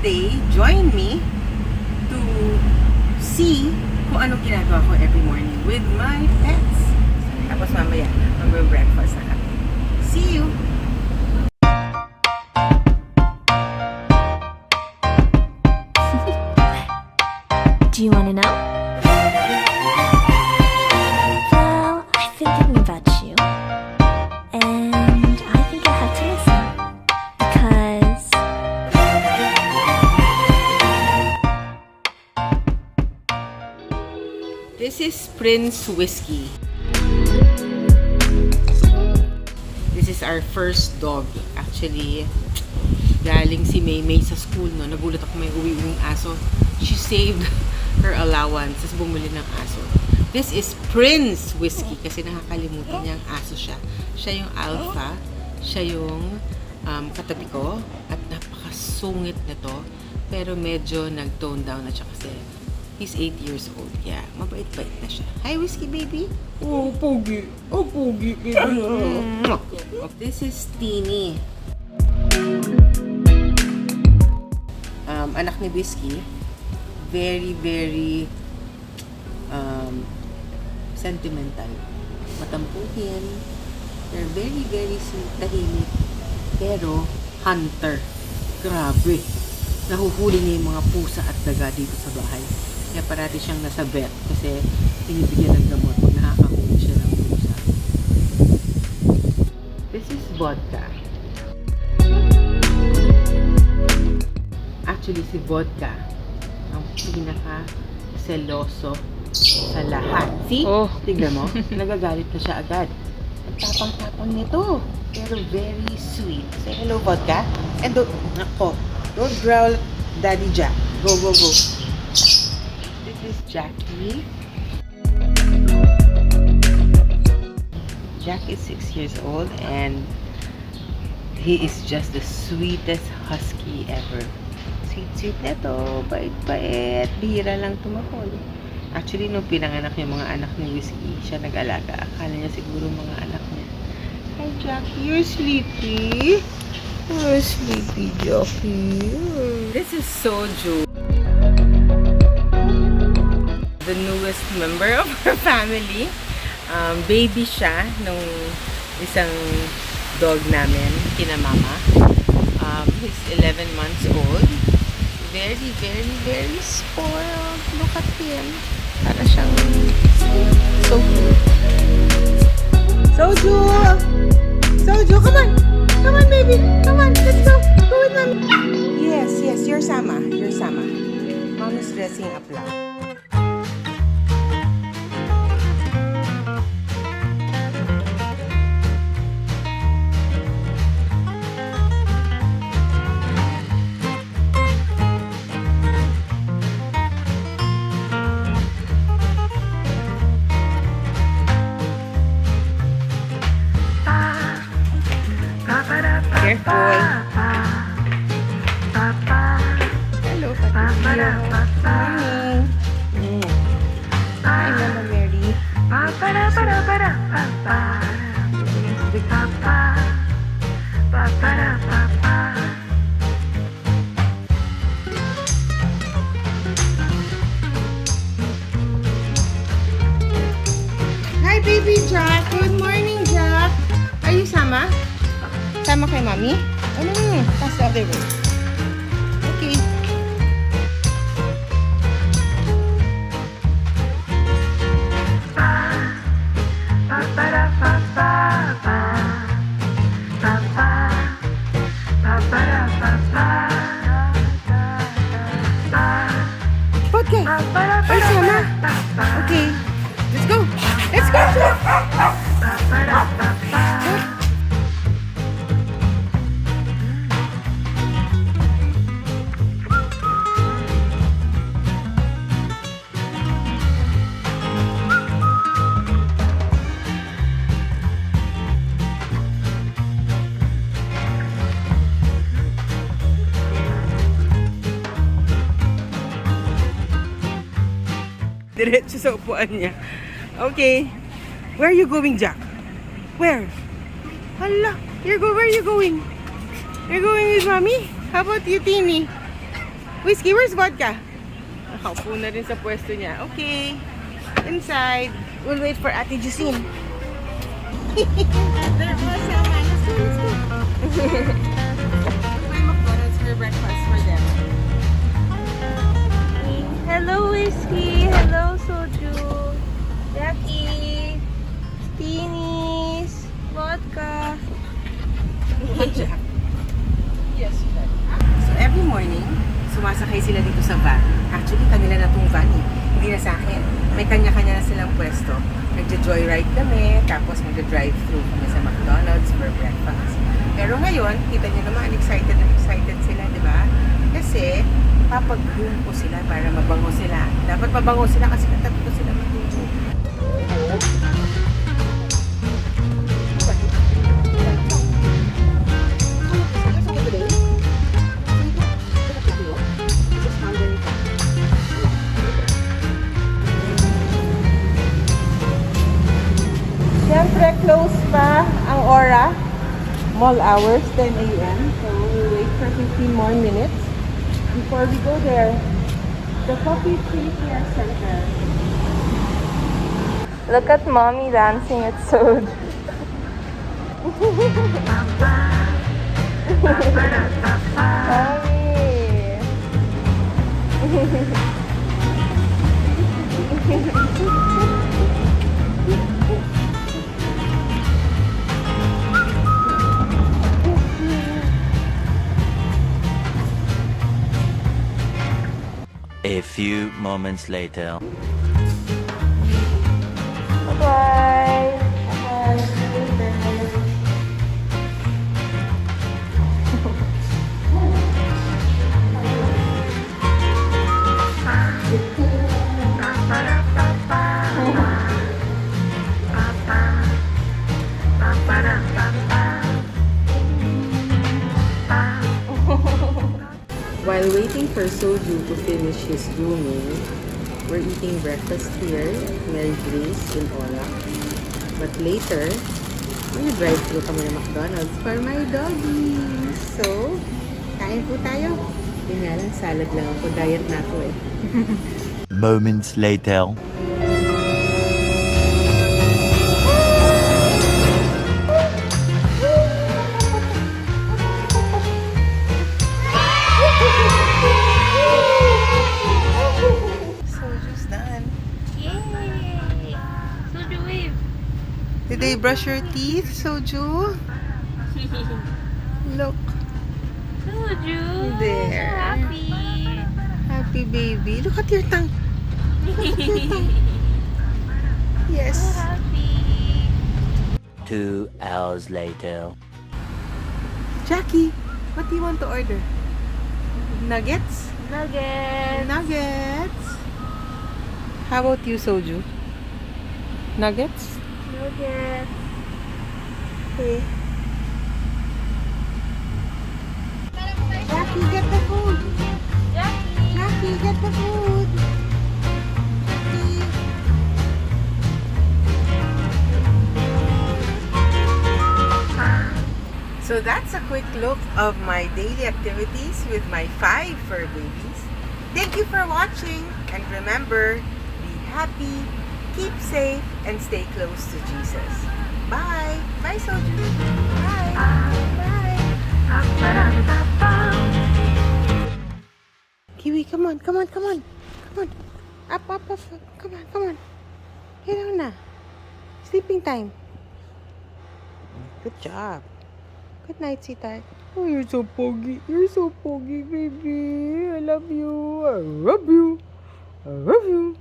today, join me to see kung anong ginagawa ko every morning with my pets. Tapos mamaya, mag-breakfast na kami. See you! Do you want to know? Well, I've been thinking about you. And I think I have to listen. Because this is Prince Whiskey. This is our first dog. Actually, galing si Maymay sa school, no? Nagulat ako may uwi-uwing aso. She saved her allowance, tapos bumili ng aso. This is Prince Whiskey kasi nakakalimutan niya ang aso siya. Siya yung alpha, siya yung katabi ko, at napakasungit nito. Pero medyo nag-tone down na siya kasi he's 8 years old. Yeah, mabait-bait na siya. Hi, Whiskey baby! Oh, pogi! Oh, pogi, baby! This is Teeny. Anak ni Whiskey. Very, very sentimental. Matampuhin. They're very, very sweet. Tahimik. Pero, hunter. Grabe. Nahuhuli niya yung mga pusa at daga dito sa bahay. Kaya parati siyang nasa vet kasi pinibigyan ng gamot pag nakakahuli siya ng pusa. This is Vodka. Actually, si Vodka ang pinaka-seloso sa lahat. See? Oh. Tignan mo. Nagagalit na siya agad. Ang tapang-tapang nito. Pero very sweet. Say hello, Vodka. And don't growl, Daddy Jack. Go, go, go. This is Jackie. Jack is 6 years old and he is just the sweetest husky ever. Sweet neto, bait-bait. Bihira lang tumahol. Actually, nung pinanganak yung mga anak ni Whiskey, siya nag-alaga. Akala niya siguro mga anak niya. Hi, Jackie. You're sleepy. Oh, sleepy, Jackie. This is Soju. The newest member of our family. Baby siya nung isang dog namin, kina mama. He's 11 months old. Very, very, very spoiled. Look at him. Para siyang so cute. Soju! Soju, come on! Come on, baby! Come on, let's go! Go with mommy! Yes, yes, you're Sama. You're Sama. Mom is dressing up lang. Careful. Hello, Patricia. Morning. Hi, Mama Mary. Hi, baby Jack. Good morning, Jack. Are you Sama? Sama kay Mami? Oh, no. Pass the other way. Okay. Okay. Ay, Sama. Okay. Let's go. Let's go, Jack. Diretso sa upuan niya. Okay. Where are you going, Jack? Where? Hala. Where are you going? You're going with Mommy? How about you, Teeny? Whiskey, where's vodka? Nakaupo na rin sa pwesto niya. Okay. Inside. We'll wait for Ate Justine. There was a my McDonald's for breakfast for them. Hello, Whiskey. Hello, Soju. Jackie. Steenies. Vodka. Yes, so every morning, sumasakay sila dito sa van. Actually, kanila na tong van eh. Hindi na sa akin. May kanya-kanya na silang pwesto. Nagja-joyride kami, tapos magja-drive-thru kami sa McDonald's for breakfast. Pero ngayon, kita niyo naman, excited na excited sila, di ba? Kasi, papag-groom ko sila para mabango sila. Dapat mabango sila kasi katabi ko sila matulog. Siyempre, close pa ang Aura. Mall hours, 10 a.m. So, we'll wait for 15 more minutes before we go there. The Coffee Tree Care Center. Look at mommy dancing at Soju. A few moments later. Bye. While waiting for Soju to finish his grooming, we're eating breakfast here at Mary Grace in Ola. But later, mag-drive through kami ng McDonald's for my doggies. So, kain po tayo. Yun nga lang, salad lang ako. Diet na ako eh. Moments later. Soju's done. Yay! Soju wave. Did they brush your teeth, Soju? Look. Soju. There. So happy. Happy baby. Look at your tongue. Look at your tongue. So Yes. happy. 2 hours later. Jackie, what do you want to order? Nuggets? Nuggets. Nuggets. How about you, Soju? Nuggets? Nuggets. Okay. Jackie, get the food. Jackie. Jackie, get the food. Jackie. So that's a quick look of my daily activities with my 5 fur babies. Thank you for watching, and remember, be happy, keep safe, and stay close to Jesus. Bye! Bye, Soju! Bye! Bye! Kiwi, come on, come on, come on! Come on! Up, up, up! Come on, come on! Get down na! Sleeping time! Good job! Good night, sweetheart. Oh, you're so poggy. You're so poggy, baby. I love you. I love you. I love you.